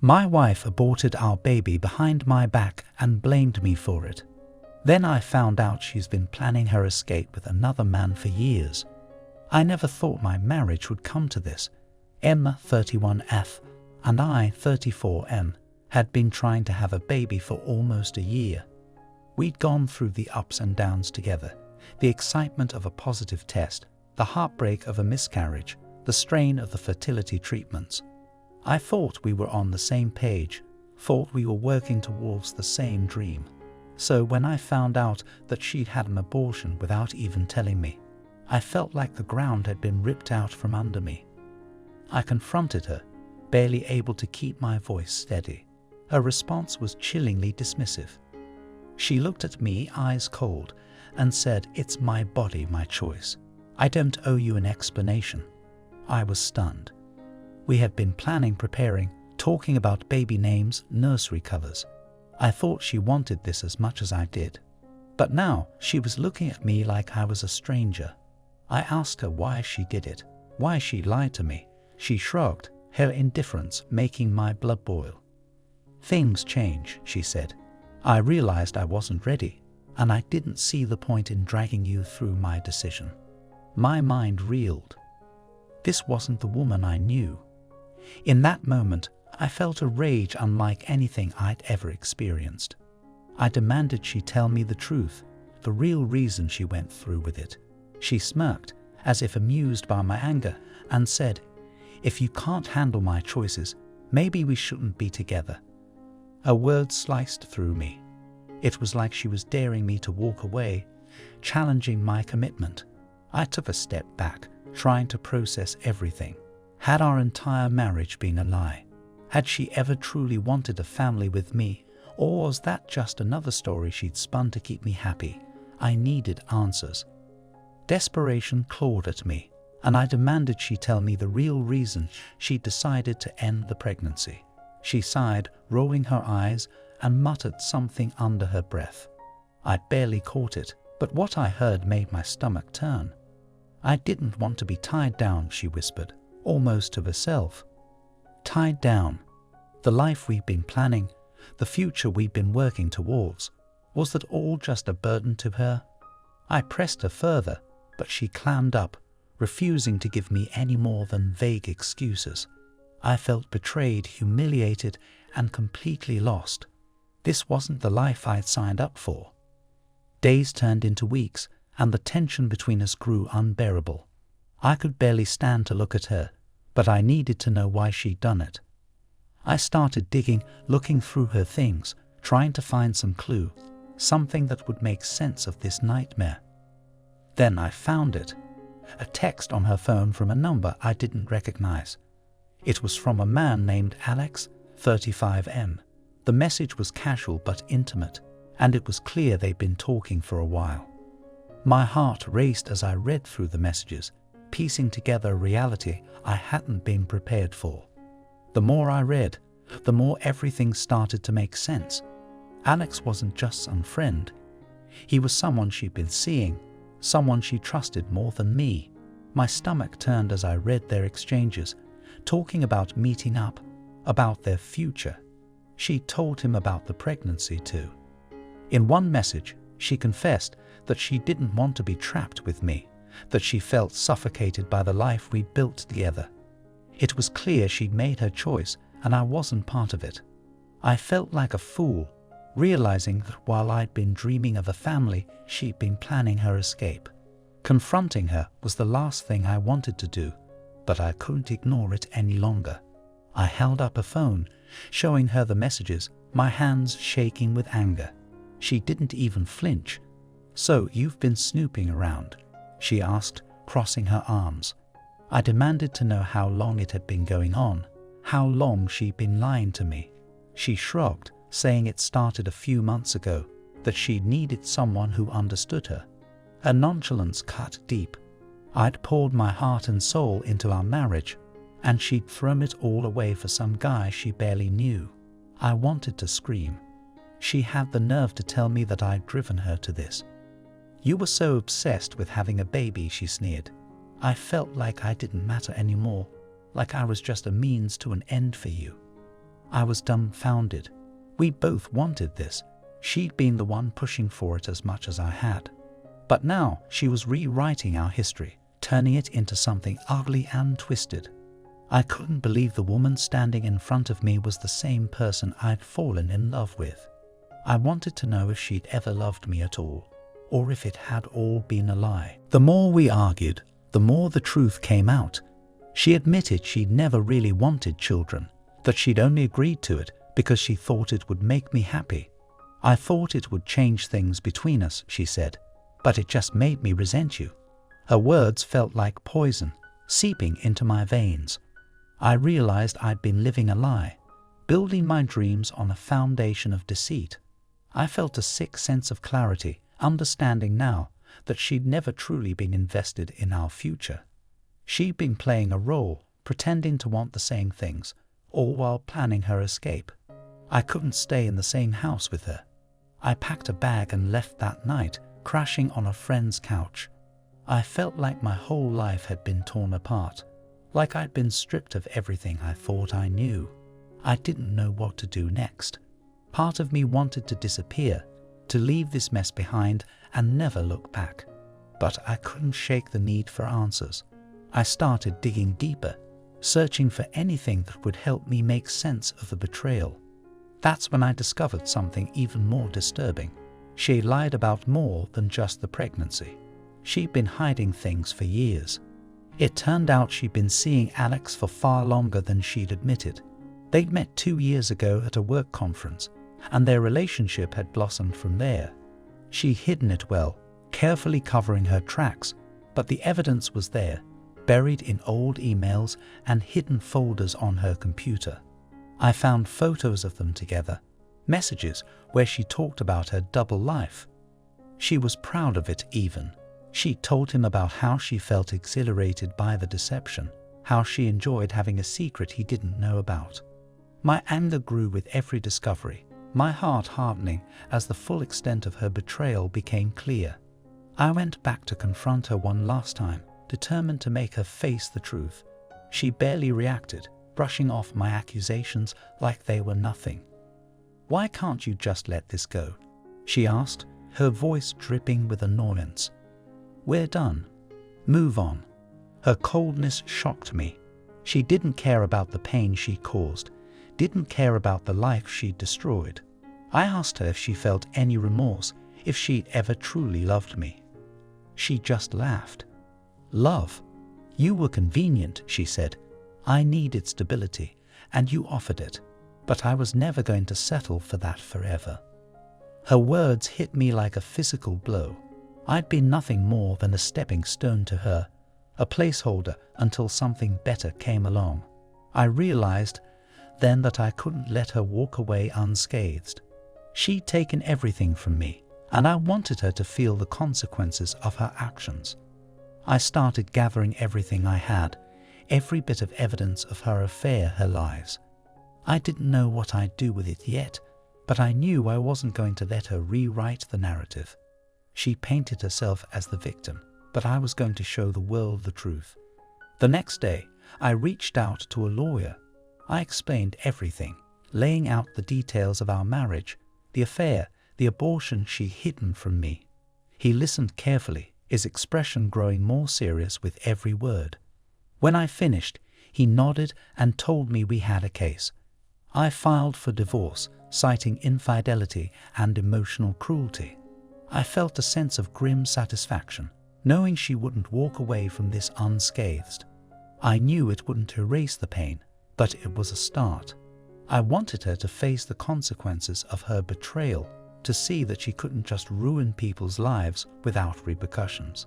My wife aborted our baby behind my back and blamed me for it. Then I found out she's been planning her escape with another man for years. I never thought my marriage would come to this. Emma, 31F, and I, 34M, had been trying to have a baby for almost a year. We'd gone through the ups and downs together, the excitement of a positive test, the heartbreak of a miscarriage, the strain of the fertility treatments. I thought we were on the same page, thought we were working towards the same dream. So when I found out that she'd had an abortion without even telling me, I felt like the ground had been ripped out from under me. I confronted her, barely able to keep my voice steady. Her response was chillingly dismissive. She looked at me, eyes cold, and said, "It's my body, my choice. I don't owe you an explanation." I was stunned. We had been planning, preparing, talking about baby names, nursery covers. I thought she wanted this as much as I did. But now she was looking at me like I was a stranger. I asked her why she did it, why she lied to me. She shrugged, her indifference making my blood boil. "Things change," she said. "I realized I wasn't ready, and I didn't see the point in dragging you through my decision." My mind reeled. This wasn't the woman I knew. In that moment, I felt a rage unlike anything I'd ever experienced. I demanded she tell me the truth, the real reason she went through with it. She smirked, as if amused by my anger, and said, "If you can't handle my choices, maybe we shouldn't be together." Her words sliced through me. It was like she was daring me to walk away, challenging my commitment. I took a step back, trying to process everything. Had our entire marriage been a lie? Had she ever truly wanted a family with me? Or was that just another story she'd spun to keep me happy? I needed answers. Desperation clawed at me, and I demanded she tell me the real reason she decided to end the pregnancy. She sighed, rolling her eyes, and muttered something under her breath. I barely caught it, but what I heard made my stomach turn. "I didn't want to be tied down," she whispered, almost to herself. Tied down. The life we'd been planning, the future we'd been working towards. Was that all just a burden to her? I pressed her further, but she clammed up, refusing to give me any more than vague excuses. I felt betrayed, humiliated, and completely lost. This wasn't the life I'd signed up for. Days turned into weeks, and the tension between us grew unbearable. I could barely stand to look at her, but I needed to know why she'd done it. I started digging, looking through her things, trying to find some clue, something that would make sense of this nightmare. Then I found it. A text on her phone from a number I didn't recognize. It was from a man named Alex, 35M. The message was casual but intimate, and it was clear they'd been talking for a while. My heart raced as I read through the messages, piecing together a reality I hadn't been prepared for. The more I read, the more everything started to make sense. Alex wasn't just some friend. He was someone she'd been seeing, someone she trusted more than me. My stomach turned as I read their exchanges, talking about meeting up, about their future. She told him about the pregnancy too. In one message, she confessed that she didn't want to be trapped with me, that she felt suffocated by the life we built together. It was clear she'd made her choice, and I wasn't part of it. I felt like a fool, realizing that while I'd been dreaming of a family, she'd been planning her escape. Confronting her was the last thing I wanted to do, but I couldn't ignore it any longer. I held up a phone, showing her the messages, my hands shaking with anger. She didn't even flinch. "So you've been snooping around?" she asked, crossing her arms. I demanded to know how long it had been going on, how long she'd been lying to me. She shrugged, saying it started a few months ago, that she needed someone who understood her. Her nonchalance cut deep. I'd poured my heart and soul into our marriage, and she'd thrown it all away for some guy she barely knew. I wanted to scream. She had the nerve to tell me that I'd driven her to this. "You were so obsessed with having a baby," she sneered. "I felt like I didn't matter anymore, like I was just a means to an end for you." I was dumbfounded. We both wanted this. She'd been the one pushing for it as much as I had. But now she was rewriting our history, turning it into something ugly and twisted. I couldn't believe the woman standing in front of me was the same person I'd fallen in love with. I wanted to know if she'd ever loved me at all, or if it had all been a lie. The more we argued, the more the truth came out. She admitted she'd never really wanted children, that she'd only agreed to it because she thought it would make me happy. I thought it would change things between us, she said, but it just made me resent you. Her words felt like poison, seeping into my veins. I realized I'd been living a lie, building my dreams on a foundation of deceit. I felt a sick sense of clarity, understanding now that she'd never truly been invested in our future. She'd been playing a role, pretending to want the same things, all while planning her escape. I couldn't stay in the same house with her. I packed a bag and left that night, crashing on a friend's couch. I felt like my whole life had been torn apart, like I'd been stripped of everything I thought I knew. I didn't know what to do next. Part of me wanted to disappear, to leave this mess behind and never look back. But I couldn't shake the need for answers. I started digging deeper, searching for anything that would help me make sense of the betrayal. That's when I discovered something even more disturbing. She lied about more than just the pregnancy. She'd been hiding things for years. It turned out she'd been seeing Alex for far longer than she'd admitted. They'd met 2 years ago at a work conference, and their relationship had blossomed from there. She'd hidden it well, carefully covering her tracks, but the evidence was there, buried in old emails and hidden folders on her computer. I found photos of them together, messages where she talked about her double life. She was proud of it even. She told him about how she felt exhilarated by the deception, how she enjoyed having a secret he didn't know about. My anger grew with every discovery, my heart hardening as the full extent of her betrayal became clear. I went back to confront her one last time, determined to make her face the truth. She barely reacted, brushing off my accusations like they were nothing. "Why can't you just let this go?" she asked, her voice dripping with annoyance. "We're done. Move on." Her coldness shocked me. She didn't care about the pain she caused, didn't care about the life she'd destroyed. I asked her if she felt any remorse, if she'd ever truly loved me. She just laughed. "Love? You were convenient," she said. "I needed stability, and you offered it, but I was never going to settle for that forever." Her words hit me like a physical blow. I'd been nothing more than a stepping stone to her, a placeholder until something better came along. I realized then that I couldn't let her walk away unscathed. She'd taken everything from me, and I wanted her to feel the consequences of her actions. I started gathering everything I had, every bit of evidence of her affair, her lies. I didn't know what I'd do with it yet, but I knew I wasn't going to let her rewrite the narrative. She painted herself as the victim, but I was going to show the world the truth. The next day, I reached out to a lawyer. I explained everything, laying out the details of our marriage, the affair, the abortion she'd hidden from me. He listened carefully, his expression growing more serious with every word. When I finished, he nodded and told me we had a case. I filed for divorce, citing infidelity and emotional cruelty. I felt a sense of grim satisfaction, knowing she wouldn't walk away from this unscathed. I knew it wouldn't erase the pain, but it was a start. I wanted her to face the consequences of her betrayal, to see that she couldn't just ruin people's lives without repercussions.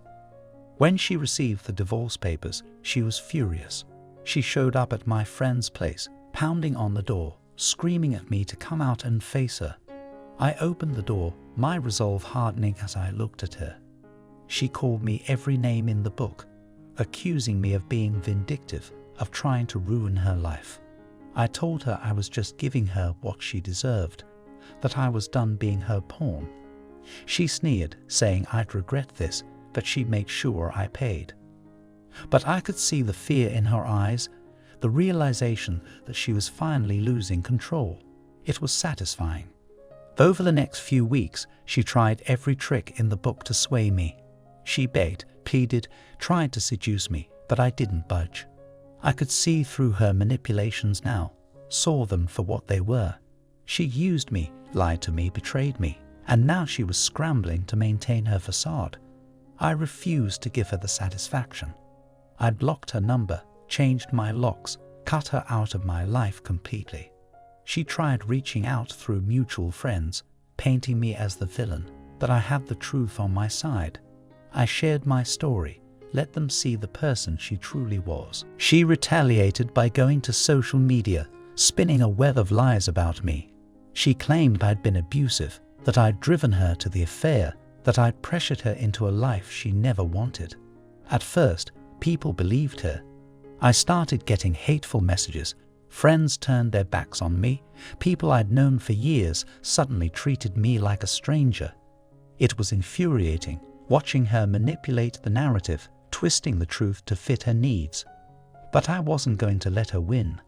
When she received the divorce papers, she was furious. She showed up at my friend's place, pounding on the door, screaming at me to come out and face her. I opened the door, my resolve hardening as I looked at her. She called me every name in the book, accusing me of being vindictive, of trying to ruin her life. I told her I was just giving her what she deserved, that I was done being her pawn. She sneered, saying I'd regret this, but she'd make sure I paid. But I could see the fear in her eyes, the realization that she was finally losing control. It was satisfying. Over the next few weeks, she tried every trick in the book to sway me. She begged, pleaded, tried to seduce me, but I didn't budge. I could see through her manipulations now, saw them for what they were. She used me, lied to me, betrayed me, and now she was scrambling to maintain her facade. I refused to give her the satisfaction. I blocked her number, changed my locks, cut her out of my life completely. She tried reaching out through mutual friends, painting me as the villain, but I had the truth on my side. I shared my story, let them see the person she truly was. She retaliated by going to social media, spinning a web of lies about me. She claimed I'd been abusive, that I'd driven her to the affair, that I'd pressured her into a life she never wanted. At first, people believed her. I started getting hateful messages. Friends turned their backs on me. People I'd known for years suddenly treated me like a stranger. It was infuriating, watching her manipulate the narrative, twisting the truth to fit her needs. But I wasn't going to let her win.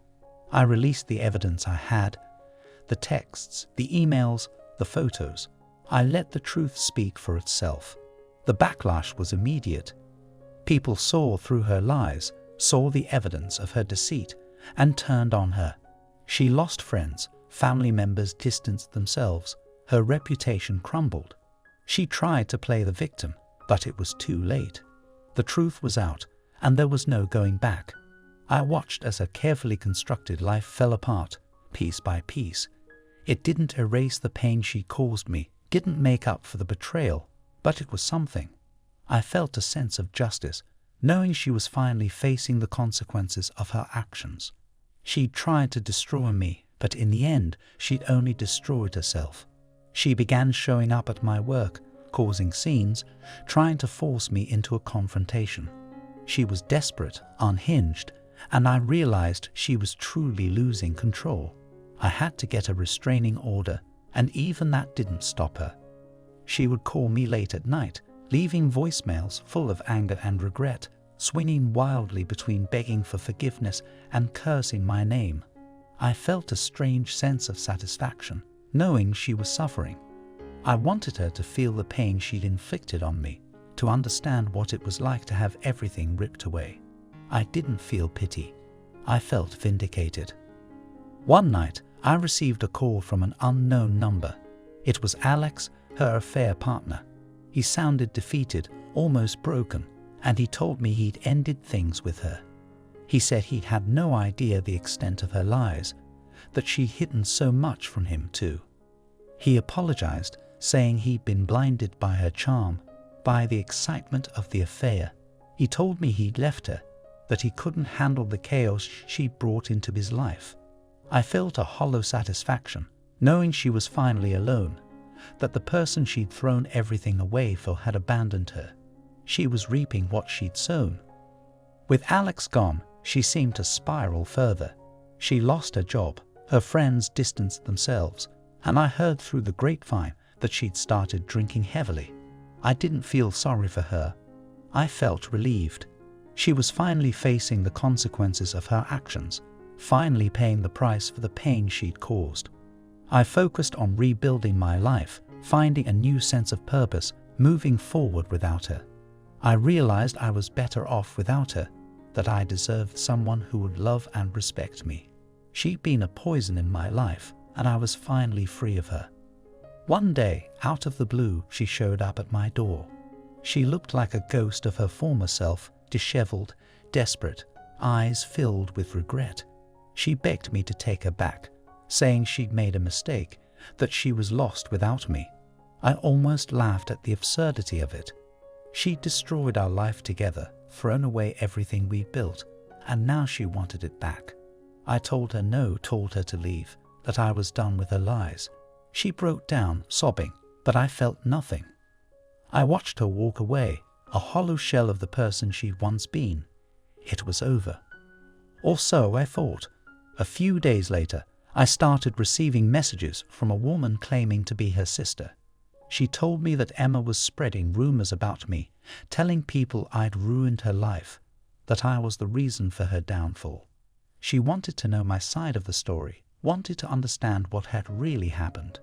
I released the evidence I had, the texts, the emails, the photos. I let the truth speak for itself. The backlash was immediate. People saw through her lies, saw the evidence of her deceit, and turned on her. She lost friends, family members distanced themselves, her reputation crumbled. She tried to play the victim, but it was too late. The truth was out, and there was no going back. I watched as her carefully constructed life fell apart, piece by piece. It didn't erase the pain she caused me, didn't make up for the betrayal, but it was something. I felt a sense of justice, knowing she was finally facing the consequences of her actions. She'd tried to destroy me, but in the end, she'd only destroyed herself. She began showing up at my work, causing scenes, trying to force me into a confrontation. She was desperate, unhinged, and I realized she was truly losing control. I had to get a restraining order, and even that didn't stop her. She would call me late at night, leaving voicemails full of anger and regret, swinging wildly between begging for forgiveness and cursing my name. I felt a strange sense of satisfaction, knowing she was suffering. I wanted her to feel the pain she'd inflicted on me, to understand what it was like to have everything ripped away. I didn't feel pity. I felt vindicated. One night, I received a call from an unknown number. It was Alex, her affair partner. He sounded defeated, almost broken, and he told me he'd ended things with her. He said he had no idea the extent of her lies, that she'd hidden so much from him too. He apologized, saying he'd been blinded by her charm, by the excitement of the affair. He told me he'd left her, that he couldn't handle the chaos she'd brought into his life. I felt a hollow satisfaction, knowing she was finally alone, that the person she'd thrown everything away for had abandoned her. She was reaping what she'd sown. With Alex gone, she seemed to spiral further. She lost her job, her friends distanced themselves, and I heard through the grapevine that she'd started drinking heavily. I didn't feel sorry for her. I felt relieved. She was finally facing the consequences of her actions, finally paying the price for the pain she'd caused. I focused on rebuilding my life, finding a new sense of purpose, moving forward without her. I realized I was better off without her, that I deserved someone who would love and respect me. She'd been a poison in my life, and I was finally free of her. One day, out of the blue, she showed up at my door. She looked like a ghost of her former self, disheveled, desperate, eyes filled with regret. She begged me to take her back, saying she'd made a mistake, that she was lost without me. I almost laughed at the absurdity of it. She'd destroyed our life together, thrown away everything we built, and now she wanted it back. I told her no, told her to leave, that I was done with her lies. She broke down, sobbing, but I felt nothing. I watched her walk away, a hollow shell of the person she'd once been. It was over. Or so I thought. A few days later, I started receiving messages from a woman claiming to be her sister. She told me that Emma was spreading rumors about me, telling people I'd ruined her life, that I was the reason for her downfall. She wanted to know my side of the story, wanted to understand what had really happened.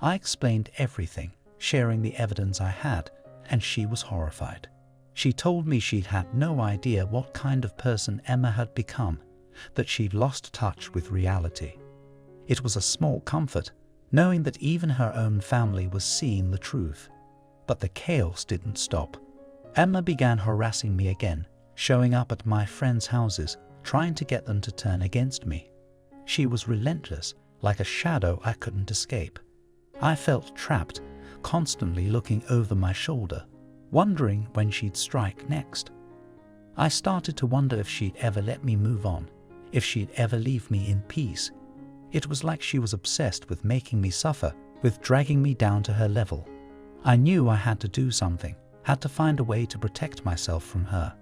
I explained everything, sharing the evidence I had, and she was horrified. She told me she'd had no idea what kind of person Emma had become, that she'd lost touch with reality. It was a small comfort, knowing that even her own family was seeing the truth. But the chaos didn't stop. Emma began harassing me again, showing up at my friends' houses, trying to get them to turn against me. She was relentless, like a shadow I couldn't escape. I felt trapped, constantly looking over my shoulder, wondering when she'd strike next. I started to wonder if she'd ever let me move on, if she'd ever leave me in peace. It was like she was obsessed with making me suffer, with dragging me down to her level. I knew I had to do something, had to find a way to protect myself from her.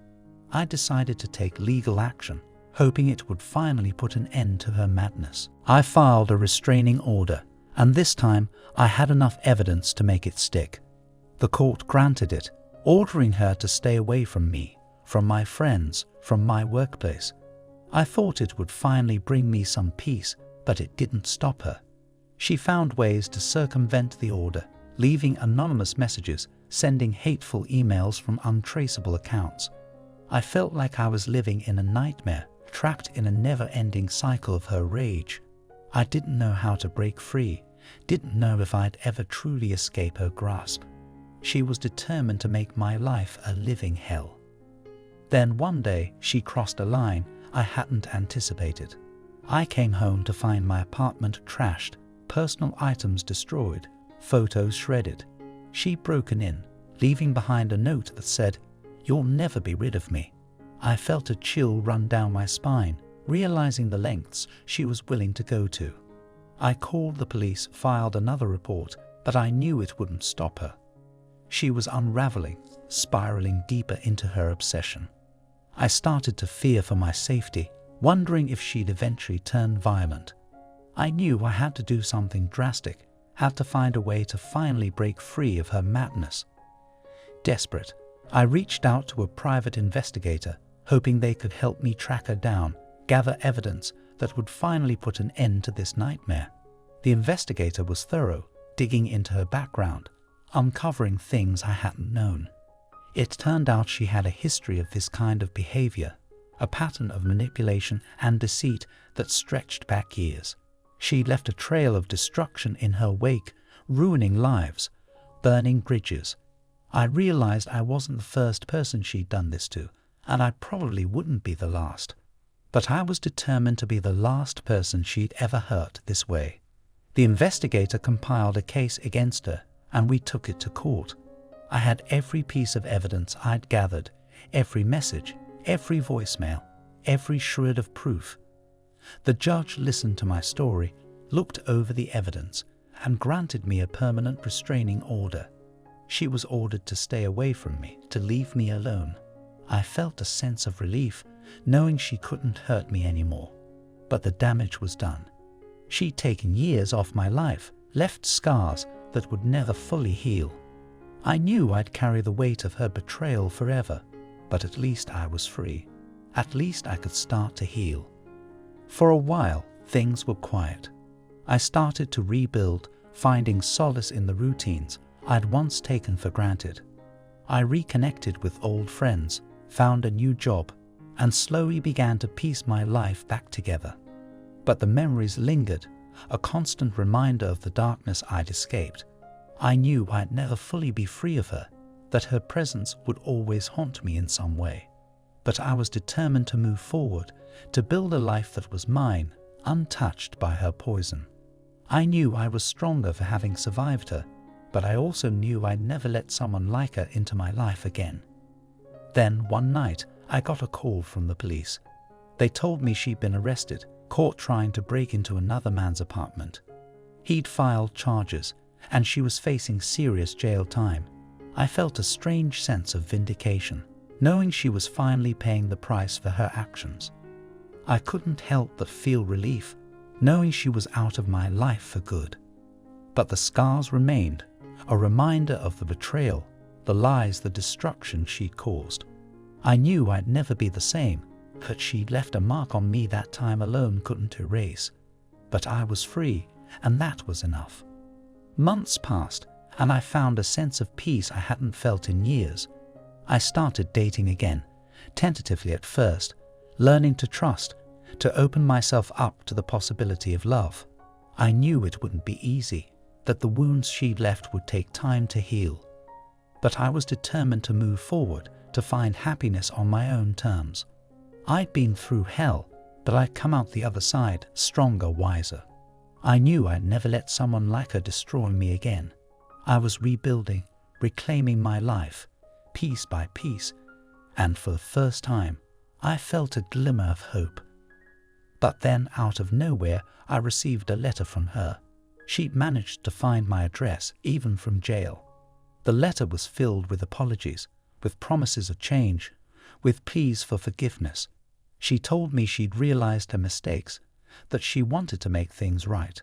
I decided to take legal action, hoping it would finally put an end to her madness. I filed a restraining order, and this time I had enough evidence to make it stick. The court granted it, ordering her to stay away from me, from my friends, from my workplace. I thought it would finally bring me some peace, but it didn't stop her. She found ways to circumvent the order, leaving anonymous messages, sending hateful emails from untraceable accounts. I felt like I was living in a nightmare, trapped in a never-ending cycle of her rage. I didn't know how to break free, didn't know if I'd ever truly escape her grasp. She was determined to make my life a living hell. Then one day, she crossed a line I hadn't anticipated. I came home to find my apartment trashed, personal items destroyed, photos shredded. She'd broken in, leaving behind a note that said, "You'll never be rid of me." I felt a chill run down my spine, realizing the lengths she was willing to go to. I called the police, filed another report, but I knew it wouldn't stop her. She was unraveling, spiraling deeper into her obsession. I started to fear for my safety, wondering if she'd eventually turn violent. I knew I had to do something drastic, had to find a way to finally break free of her madness. Desperate, I reached out to a private investigator, hoping they could help me track her down, gather evidence that would finally put an end to this nightmare. The investigator was thorough, digging into her background, uncovering things I hadn't known. It turned out she had a history of this kind of behavior, a pattern of manipulation and deceit that stretched back years. She left a trail of destruction in her wake, ruining lives, burning bridges. I realized I wasn't the first person she'd done this to, and I probably wouldn't be the last. But I was determined to be the last person she'd ever hurt this way. The investigator compiled a case against her, and we took it to court. I had every piece of evidence I'd gathered, every message, every voicemail, every shred of proof. The judge listened to my story, looked over the evidence, and granted me a permanent restraining order. She was ordered to stay away from me, to leave me alone. I felt a sense of relief, knowing she couldn't hurt me anymore. But the damage was done. She'd taken years off my life, left scars that would never fully heal. I knew I'd carry the weight of her betrayal forever, but at least I was free. At least I could start to heal. For a while, things were quiet. I started to rebuild, finding solace in the routines I'd once taken for granted. I reconnected with old friends, found a new job, and slowly began to piece my life back together. But the memories lingered, a constant reminder of the darkness I'd escaped. I knew I'd never fully be free of her, that her presence would always haunt me in some way. But I was determined to move forward, to build a life that was mine, untouched by her poison. I knew I was stronger for having survived her, but I also knew I'd never let someone like her into my life again. Then, one night, I got a call from the police. They told me she'd been arrested, caught trying to break into another man's apartment. He'd filed charges, and she was facing serious jail time. I felt a strange sense of vindication, knowing she was finally paying the price for her actions. I couldn't help but feel relief, knowing she was out of my life for good. But the scars remained, a reminder of the betrayal, the lies, the destruction she'd caused. I knew I'd never be the same, but she'd left a mark on me that time alone couldn't erase. But I was free, and that was enough. Months passed, and I found a sense of peace I hadn't felt in years. I started dating again, tentatively at first, learning to trust, to open myself up to the possibility of love. I knew it wouldn't be easy, that the wounds she'd left would take time to heal. But I was determined to move forward, to find happiness on my own terms. I'd been through hell, but I'd come out the other side, stronger, wiser. I knew I'd never let someone like her destroy me again. I was rebuilding, reclaiming my life, piece by piece, and for the first time, I felt a glimmer of hope. But then, out of nowhere, I received a letter from her. She'd managed to find my address, even from jail. The letter was filled with apologies, with promises of change, with pleas for forgiveness. She told me she'd realized her mistakes, that she wanted to make things right.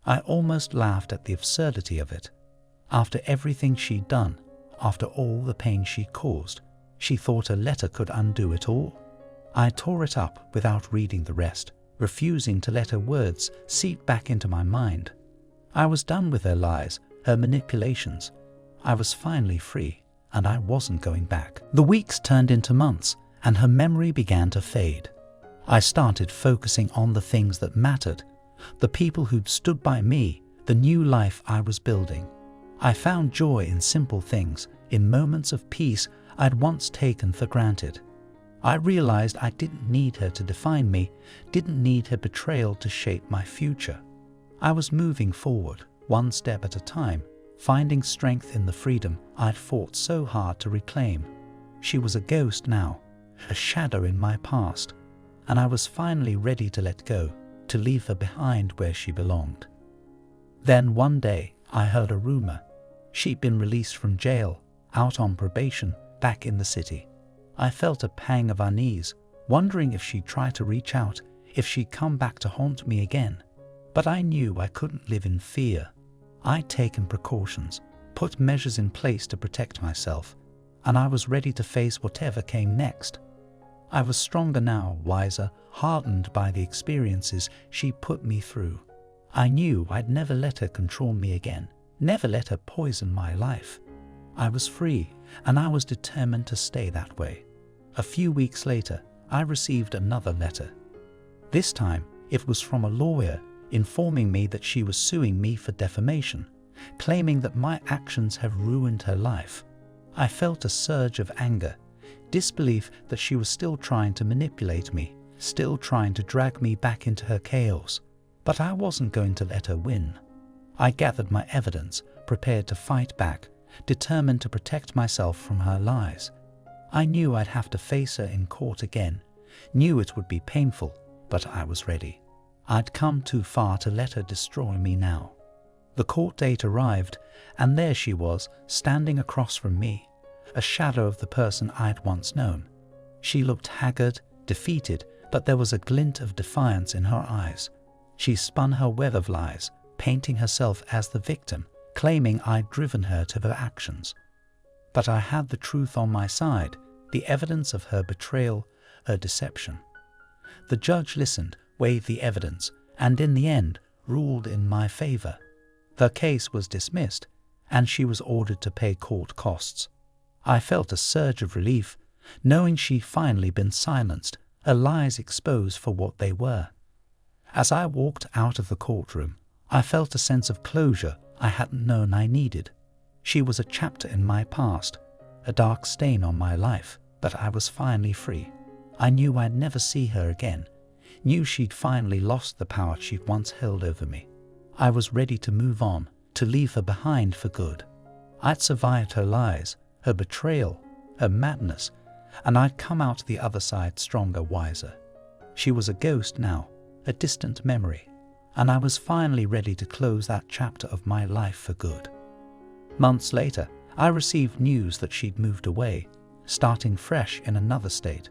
I almost laughed at the absurdity of it. After everything she'd done, after all the pain she'd caused, she thought a letter could undo it all. I tore it up without reading the rest, refusing to let her words seep back into my mind. I was done with her lies, her manipulations. I was finally free, and I wasn't going back. The weeks turned into months, and her memory began to fade. I started focusing on the things that mattered, the people who'd stood by me, the new life I was building. I found joy in simple things, in moments of peace I'd once taken for granted. I realized I didn't need her to define me, didn't need her betrayal to shape my future. I was moving forward, one step at a time, finding strength in the freedom I'd fought so hard to reclaim. She was a ghost now, a shadow in my past, and I was finally ready to let go, to leave her behind where she belonged. Then one day, I heard a rumor. She'd been released from jail, out on probation, back in the city. I felt a pang of unease, wondering if she'd try to reach out, if she'd come back to haunt me again. But I knew I couldn't live in fear. I'd taken precautions, put measures in place to protect myself, and I was ready to face whatever came next. I was stronger now, wiser, hardened by the experiences she put me through. I knew I'd never let her control me again, never let her poison my life. I was free, and I was determined to stay that way. A few weeks later, I received another letter. This time, it was from a lawyer informing me that she was suing me for defamation, claiming that my actions have ruined her life. I felt a surge of anger, disbelief that she was still trying to manipulate me, still trying to drag me back into her chaos. But I wasn't going to let her win. I gathered my evidence, prepared to fight back, determined to protect myself from her lies. I knew I'd have to face her in court again, knew it would be painful, but I was ready. I'd come too far to let her destroy me now. The court date arrived, and there she was, standing across from me, a shadow of the person I'd once known. She looked haggard, defeated, but there was a glint of defiance in her eyes. She spun her web of lies, painting herself as the victim, claiming I'd driven her to her actions. But I had the truth on my side, the evidence of her betrayal, her deception. The judge listened, weighed the evidence, and in the end, ruled in my favor. Her case was dismissed, and she was ordered to pay court costs. I felt a surge of relief, knowing she'd finally been silenced, her lies exposed for what they were. As I walked out of the courtroom, I felt a sense of closure I hadn't known I needed. She was a chapter in my past, a dark stain on my life, but I was finally free. I knew I'd never see her again, knew she'd finally lost the power she'd once held over me. I was ready to move on, to leave her behind for good. I'd survived her lies, her betrayal, her madness, and I'd come out the other side stronger, wiser. She was a ghost now, a distant memory, and I was finally ready to close that chapter of my life for good. Months later, I received news that she'd moved away, starting fresh in another state.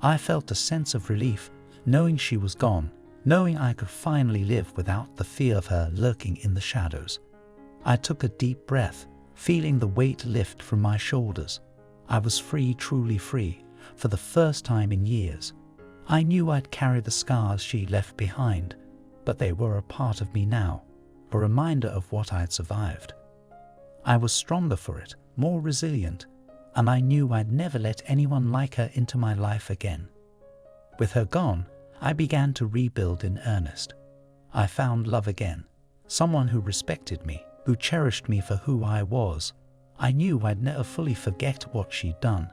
I felt a sense of relief, knowing she was gone, knowing I could finally live without the fear of her lurking in the shadows. I took a deep breath, feeling the weight lift from my shoulders. I was free, truly free, for the first time in years. I knew I'd carry the scars she left behind, but they were a part of me now, a reminder of what I'd survived. I was stronger for it, more resilient, and I knew I'd never let anyone like her into my life again. With her gone, I began to rebuild in earnest. I found love again, someone who respected me, who cherished me for who I was. I knew I'd never fully forget what she'd done,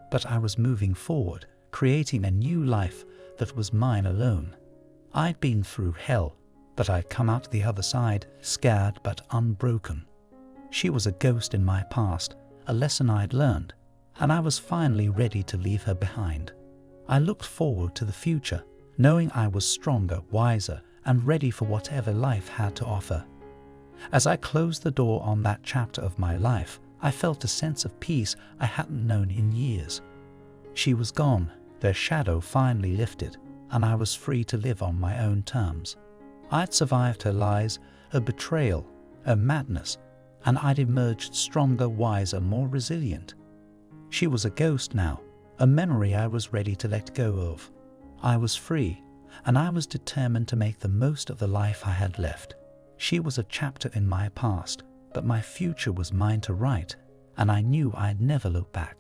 but I was moving forward, creating a new life that was mine alone. I'd been through hell, but I'd come out the other side, scared but unbroken. She was a ghost in my past, a lesson I'd learned, and I was finally ready to leave her behind. I looked forward to the future, knowing I was stronger, wiser, and ready for whatever life had to offer. As I closed the door on that chapter of my life, I felt a sense of peace I hadn't known in years. She was gone, their shadow finally lifted, and I was free to live on my own terms. I'd survived her lies, her betrayal, her madness, and I'd emerged stronger, wiser, more resilient. She was a ghost now, a memory I was ready to let go of. I was free, and I was determined to make the most of the life I had left. She was a chapter in my past, but my future was mine to write, and I knew I'd never look back.